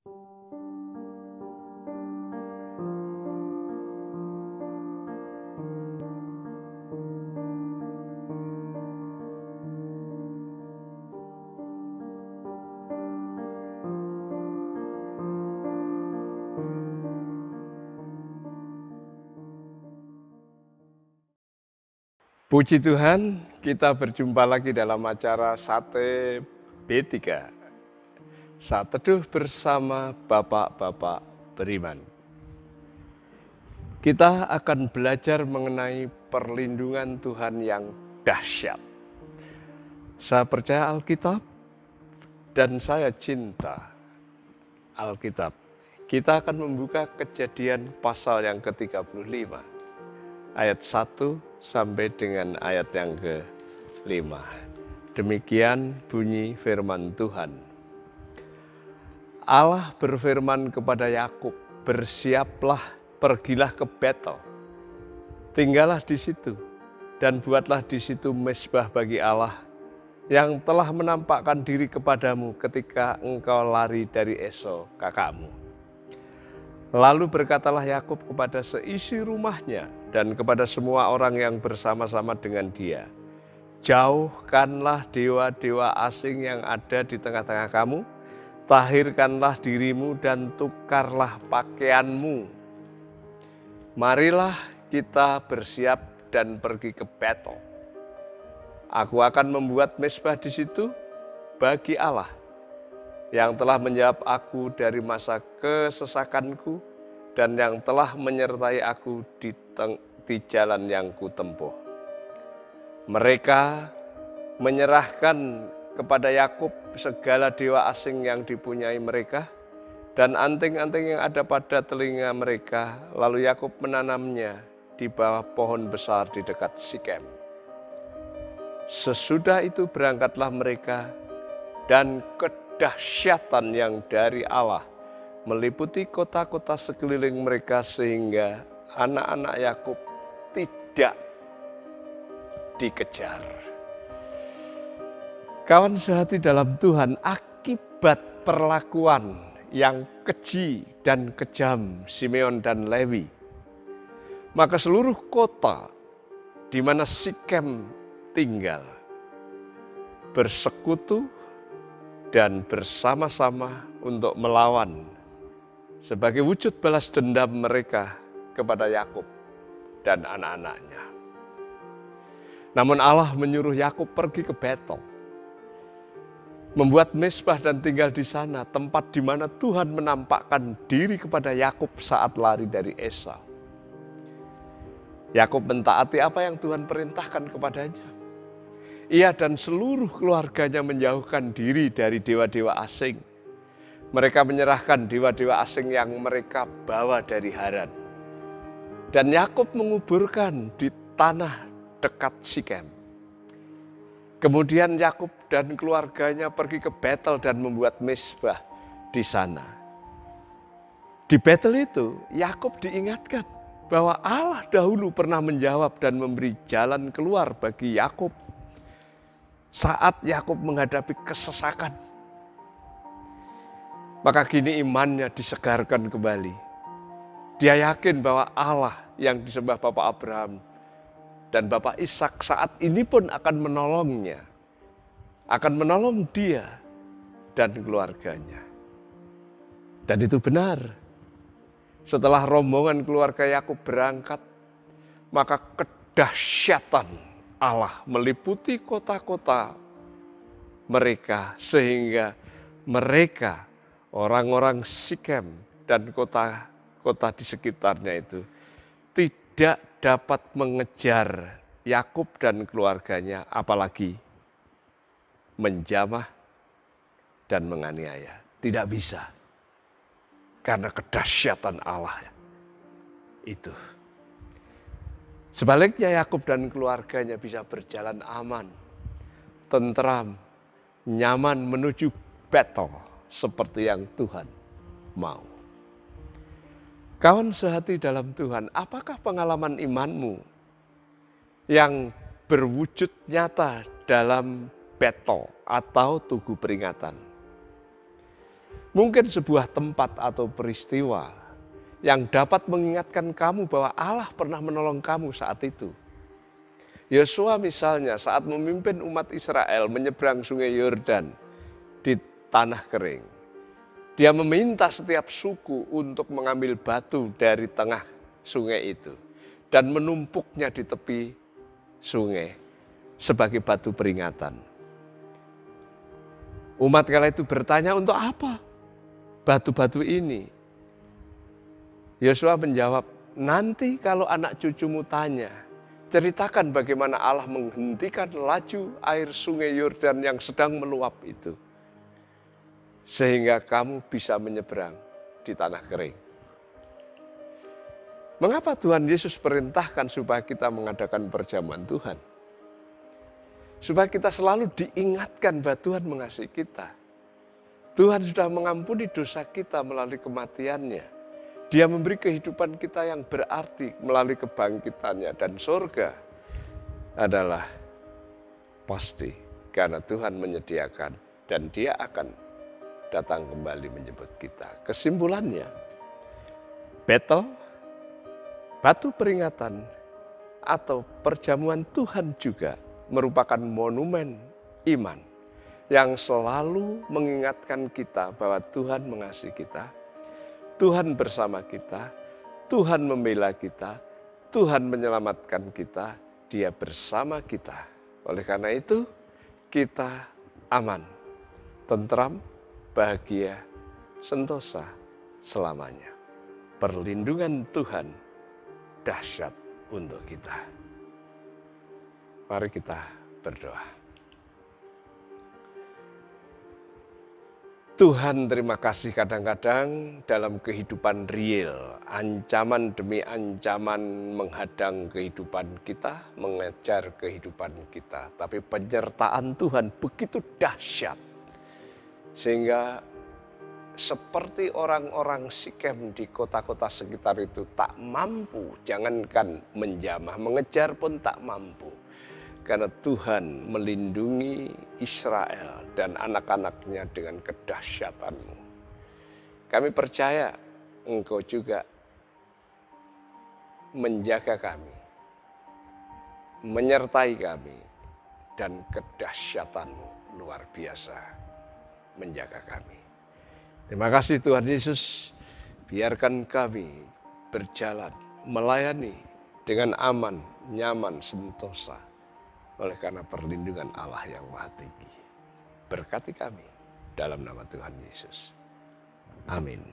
Puji Tuhan, kita berjumpa lagi dalam acara Sate B3. Saat teduh bersama Bapak-Bapak beriman. Kita akan belajar mengenai perlindungan Tuhan yang dahsyat. Saya percaya Alkitab dan saya cinta Alkitab. Kita akan membuka Kejadian pasal yang ke-35. Ayat 1 sampai dengan ayat yang ke-5. Demikian bunyi firman Tuhan. Allah berfirman kepada Yakub, "Bersiaplah, pergilah ke Betel. Tinggallah di situ dan buatlah di situ mezbah bagi Allah yang telah menampakkan diri kepadamu ketika engkau lari dari Esau kakakmu." Lalu berkatalah Yakub kepada seisi rumahnya dan kepada semua orang yang bersama-sama dengan dia, "Jauhkanlah dewa-dewa asing yang ada di tengah-tengah kamu, tahirkanlah dirimu dan tukarlah pakaianmu. Marilah kita bersiap dan pergi ke Betel. Aku akan membuat mezbah di situ bagi Allah yang telah menjawab aku dari masa kesesakanku dan yang telah menyertai aku di jalan yang kutempuh." Mereka menyerahkan kepada Yakub segala dewa asing yang dipunyai mereka dan anting-anting yang ada pada telinga mereka, lalu Yakub menanamnya di bawah pohon besar di dekat Sikem. Sesudah itu berangkatlah mereka, dan kedahsyatan yang dari Allah meliputi kota-kota sekeliling mereka sehingga anak-anak Yakub tidak dikejar. Kawan sehati dalam Tuhan, akibat perlakuan yang keji dan kejam Simeon dan Lewi, maka seluruh kota di mana Sikem tinggal bersekutu dan bersama-sama untuk melawan sebagai wujud balas dendam mereka kepada Yakub dan anak-anaknya. Namun Allah menyuruh Yakub pergi ke Betel, membuat mezbah dan tinggal di sana, tempat di mana Tuhan menampakkan diri kepada Yakub saat lari dari Esau. Yakub mentaati apa yang Tuhan perintahkan kepadanya. Ia dan seluruh keluarganya menjauhkan diri dari dewa-dewa asing. Mereka menyerahkan dewa-dewa asing yang mereka bawa dari Haran. Dan Yakub menguburkan di tanah dekat Sikem. Kemudian Yakub dan keluarganya pergi ke Betel dan membuat mezbah di sana. Di Betel itu Yakub diingatkan bahwa Allah dahulu pernah menjawab dan memberi jalan keluar bagi Yakub saat Yakub menghadapi kesesakan. Maka kini imannya disegarkan kembali. Dia yakin bahwa Allah yang disembah Bapak Abraham dan Bapak Ishak saat ini pun akan menolongnya. Akan menolong dia dan keluarganya. Dan itu benar. Setelah rombongan keluarga Yakub berangkat, maka kedahsyatan Allah meliputi kota-kota mereka sehingga mereka, orang-orang Sikem dan kota-kota di sekitarnya itu tidak dapat mengejar Yakub dan keluarganya, apalagi menjamah dan menganiaya. Tidak bisa. Karena kedahsyatan Allah itu. Sebaliknya Yakub dan keluarganya bisa berjalan aman, tentram, nyaman menuju Betel seperti yang Tuhan mau. Kawan sehati dalam Tuhan, apakah pengalaman imanmu yang berwujud nyata dalam Betel atau Tugu Peringatan? Mungkin sebuah tempat atau peristiwa yang dapat mengingatkan kamu bahwa Allah pernah menolong kamu saat itu. Yosua misalnya saat memimpin umat Israel menyeberang sungai Yordan di tanah kering. Dia meminta setiap suku untuk mengambil batu dari tengah sungai itu dan menumpuknya di tepi sungai sebagai batu peringatan. Umat kala itu bertanya, untuk apa batu-batu ini? Yosua menjawab, nanti kalau anak cucumu tanya, ceritakan bagaimana Allah menghentikan laju air sungai Yordan yang sedang meluap itu. Sehingga kamu bisa menyeberang di tanah kering. Mengapa Tuhan Yesus perintahkan supaya kita mengadakan perjamuan Tuhan? Supaya kita selalu diingatkan bahwa Tuhan mengasihi kita. Tuhan sudah mengampuni dosa kita melalui kematiannya. Dia memberi kehidupan kita yang berarti melalui kebangkitannya. Dan surga adalah pasti karena Tuhan menyediakan dan Dia akan datang kembali menjemput kita. Kesimpulannya, Betel, batu peringatan, atau perjamuan Tuhan juga merupakan monumen iman yang selalu mengingatkan kita bahwa Tuhan mengasihi kita, Tuhan bersama kita, Tuhan membela kita, Tuhan menyelamatkan kita, Dia bersama kita. Oleh karena itu, kita aman, tentram, bahagia, sentosa selamanya. Perlindungan Tuhan dahsyat untuk kita. Mari kita berdoa. Tuhan, terima kasih kadang-kadang dalam kehidupan real, ancaman demi ancaman menghadang kehidupan kita, mengejar kehidupan kita. Tapi penyertaan Tuhan begitu dahsyat. Sehingga seperti orang-orang Sikem di kota-kota sekitar itu tak mampu, jangankan menjamah, mengejar pun tak mampu. Karena Tuhan melindungi Israel dan anak-anaknya dengan kedahsyatan-Mu. Kami percaya Engkau juga menjaga kami, menyertai kami, dan kedahsyatan-Mu luar biasa menjaga kami. Terima kasih Tuhan Yesus, biarkan kami berjalan, melayani dengan aman, nyaman, sentosa. Oleh karena perlindungan Allah yang Maha Tinggi. Berkati kami dalam nama Tuhan Yesus. Amin.